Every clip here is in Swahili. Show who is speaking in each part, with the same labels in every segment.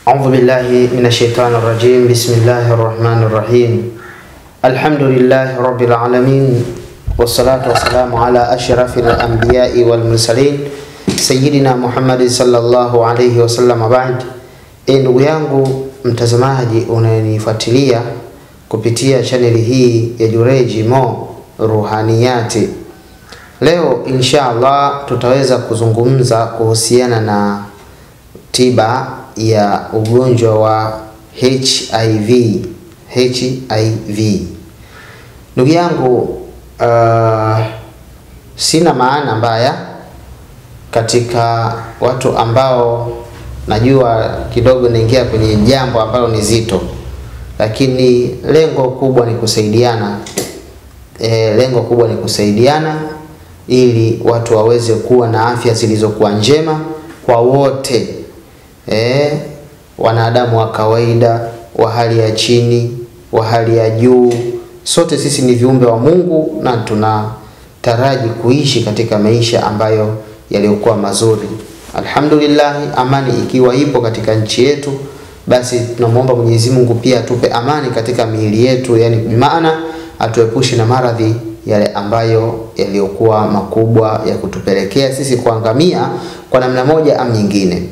Speaker 1: أعوذ بالله من الشيطان الرجيم. بسم الله الرحمن الرحيم. الحمد لله رب العالمين، والصلاة والسلام على أشرف الأنبياء والمرسلين سيدنا محمد صلى الله عليه وسلم. بعد, ndugu yangu mtazamaji unanifuatilia kupitia channel hii ya Jureej Mo Ruhaniyati, leo inshallah tutaweza kuzungumza kuhusiana na tiba ya ugonjwa wa HIV. Ndugu yangu, sina maana mbaya katika watu ambao najua kidogo naingia kwenye jambo ambalo ni zito, lakini lengo kubwa ni kusaidiana. Lengo kubwa ni kusaidiana ili watu waweze kuwa na afya zilizokuwa njema kwa wote. Wanadamu wa kawaida, wa hali ya chini, wa hali ya juu, sote sisi ni viumbe wa Mungu na tunataraji kuishi katika maisha ambayo yaliokuwa mazuri. Alhamdulillah, amani ikiwa ipo katika nchi yetu, basi tunamuomba Mwenyezi Mungu pia atupe amani katika miili yetu, yani bimaana atuepushe na maradhi yale ambayo yaliokuwa makubwa ya kutupelekea sisi kuangamia kwa namna moja au nyingine.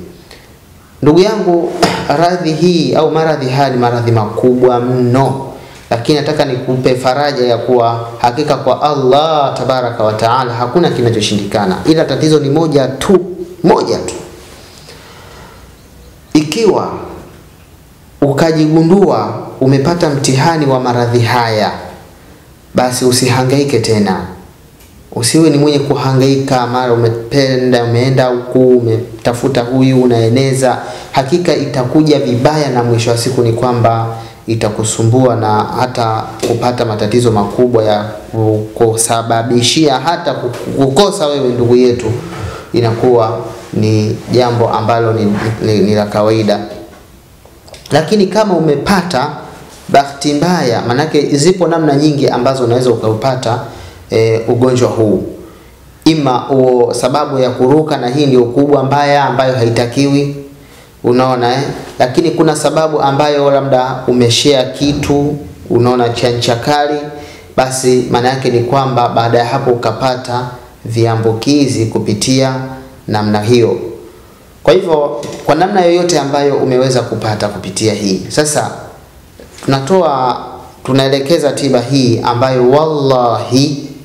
Speaker 1: Ndugu yangu, radhi hii au maradhi haya ni maradhi makubwa mno, lakini nataka nikupe faraja ya kuwa hakika kwa Allah tabaraka wa taala hakuna kinachoshindikana, ila tatizo ni moja tu. Ikiwa ukajigundua umepata mtihani wa maradhi haya, basi usihangaike tena. Usiwe ni mwenye kuhangaika, mara umeenda huku, umetafuta huyu, unaeneza. Hakika itakuja vibaya, na mwisho wa siku ni kwamba itakusumbua na hata kupata matatizo makubwa ya kusababishia hata kukosa wewe ndugu yetu. Inakuwa ni jambo ambalo ni la kawaida. Lakini kama umepata bahati mbaya, manake zipo namna nyingi ambazo unaweza ukaupata ugonjwa huu. Ima sababu ya kuruka, na hii ndio kubwa mbaya ambayo haitakiwi, unaona Lakini kuna sababu ambayo labda umeshare kitu, unaona chancha kali, basi maana yake ni kwamba baada ya hapo ukapata viambukizi kupitia namna hiyo. Kwa hivyo kwa namna yoyote ambayo umeweza kupata kupitia hii, sasa tunaelekeza tiba hii ambayo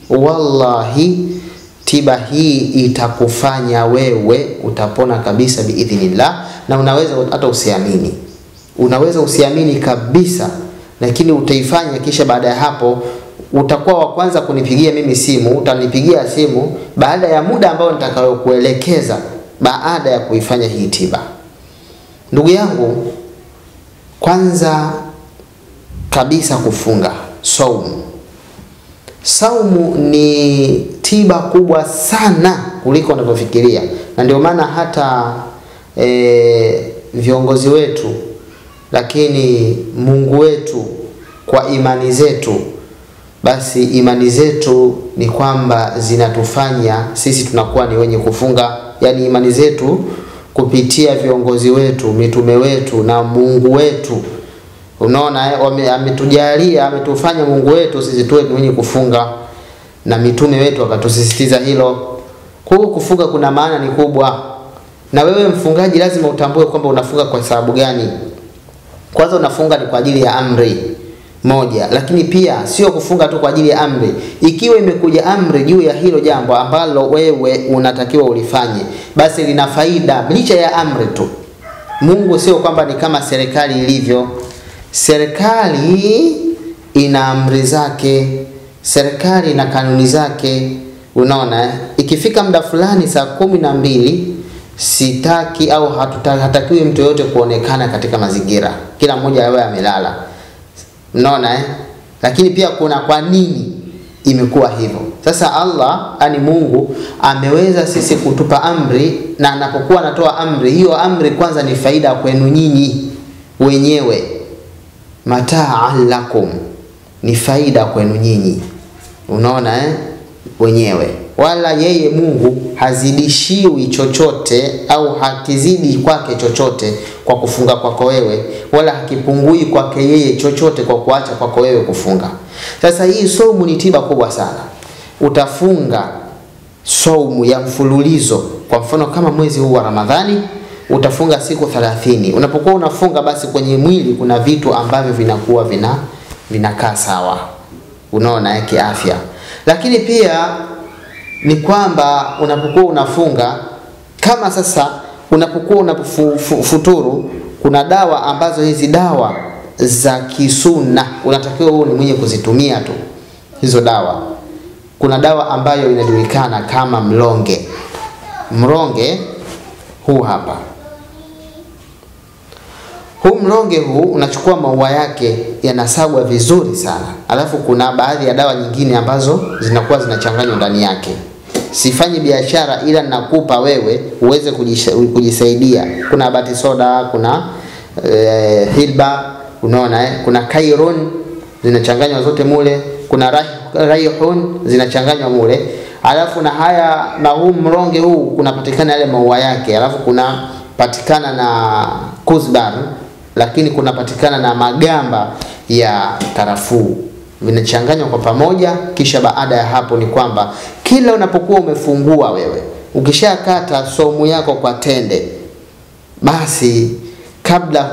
Speaker 1: wallahi tiba hii itakufanya wewe utapona kabisa biidhnillah. Na unaweza hata usiamini, unaweza usiamini kabisa, lakini utaifanya. Kisha baada ya hapo utakuwa wa kwanza kunipigia mimi simu, utanipigia simu baada ya muda ambao nitakayokuelekeza baada ya kuifanya hii tiba. Ndugu yangu, kwanza kabisa kufunga saumu ni tiba kubwa sana kuliko unavyofikiria, na ndio maana hata viongozi wetu, lakini Mungu wetu kwa imani zetu, basi imani zetu ni kwamba zinatufanya sisi tunakuwa ni wenye kufunga. Yani imani zetu kupitia viongozi wetu, mitume wetu na Mungu wetu, unaona ametujalia, ametufanya Mungu wetu sisi tuwe ni wenye kufunga, na mitume wetu wakatusisitiza hilo. Kwa kufunga kuna maana ni kubwa, na wewe mfungaji lazima utambue kwamba unafunga kwa sababu gani. Kwanza unafunga ni kwa ajili ya amri moja, lakini pia sio kufunga tu kwa ajili ya amri. Ikiwa imekuja amri juu ya hilo jambo ambalo wewe unatakiwa ulifanye, basi lina faida licha ya amri tu. Mungu sio kwamba ni kama serikali ilivyo. Serikali ina amri zake, serikali ina kanuni zake, unaona Ikifika muda fulani saa 12, sitaki au hatakiwi mtu yote kuonekana katika mazingira, kila mmoja awe amelala, unaona Lakini pia kuna kwa nini imekuwa hivyo. Sasa Allah, ani Mungu, ameweza sisi kutupa amri, na anapokuwa anatoa amri, hiyo amri kwanza ni faida kwenu nyinyi wenyewe. Mata'an lakum, ni faida kwenu nyinyi, unaona wenyewe. wala yeye Mungu hazidishiwi chochote au hakizidi kwake chochote kwa kufunga kwako wewe, wala hakipungui kwake yeye chochote kwa kuacha kwako wewe kufunga. Sasa hii saumu ni tiba kubwa sana. Utafunga saumu ya mfululizo, kwa mfano kama mwezi huu wa Ramadhani utafunga siku 30. Unapokuwa unafunga, basi kwenye mwili kuna vitu ambavyo vinakuwa vinakaa sawa, unaona yake afya. Lakini pia ni kwamba unapokuwa unafunga, kama sasa unapokuwa unafuturu, kuna dawa ambazo hizi dawa za kisuna unatakiwa wewe ni mwenye kuzitumia tu hizo dawa. Kuna dawa ambayo inajulikana kama mlonge. Mlonge huu hapa. Huu mlonge huu unachukua maua yake, yanasagwa vizuri sana. Alafu kuna baadhi ya dawa nyingine ambazo zinakuwa zinachanganywa ndani yake. Sifanyi biashara, ila nakupa wewe uweze kujisaidia. Kuna bati soda, kuna hilba, unaona kuna kairon zinachanganywa zote mule, kuna raihun zinachanganywa mule. Alafu na huu mlonge huu kunapatikana yale maua yake. Alafu kuna patikana na kuzbar, lakini kunapatikana na magamba ya karafuu, vinachanganywa kwa pamoja. Kisha baada ya hapo ni kwamba kila unapokuwa umefungua wewe, ukishakata saumu yako kwa tende, basi kabla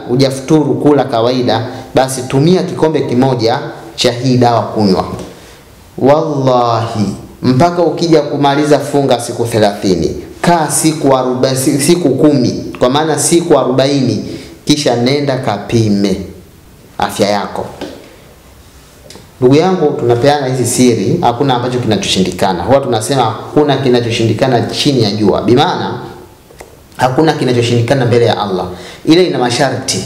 Speaker 1: hujafuturu kula kawaida, basi tumia kikombe kimoja cha hii dawa kunywa. Wallahi mpaka ukija kumaliza funga siku 30, kaa siku 10, kwa maana siku 40, kisha nenda kapime afya yako. Ndugu yangu, tunapeana hizi siri, hakuna ambacho kinachoshindikana. Huwa tunasema hakuna kinachoshindikana chini ya jua. Bimaana hakuna kinachoshindikana mbele ya Allah. Ile ina masharti.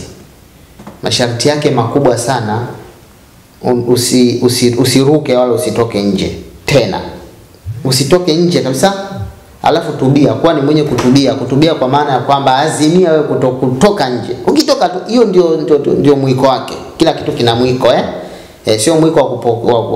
Speaker 1: Masharti yake makubwa sana. Usiruke wala usitoke nje. Tena usitoke nje kabisa. Alafu tubia, kwa ni mwenye kutubia kwa maana ya kwamba azimia wewe kutoka nje. Ukitoka tu, hiyo ndio mwiko wake. Kila kitu kina mwiko sio mwiko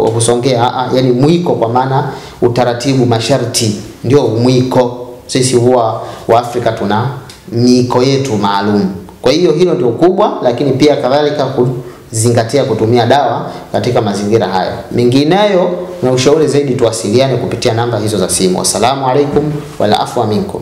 Speaker 1: wa kusongea, yani mwiko kwa maana utaratibu, masharti ndio mwiko. Sisi huwa wa Afrika tuna miko yetu maalum. Kwa hiyo hilo ndio kubwa, lakini pia kadhalika kuzingatia kutumia dawa katika mazingira hayo. Mengineyo na ushauri zaidi tuwasiliane kupitia namba hizo za simu. Assalamu alaikum wala afwa minkum.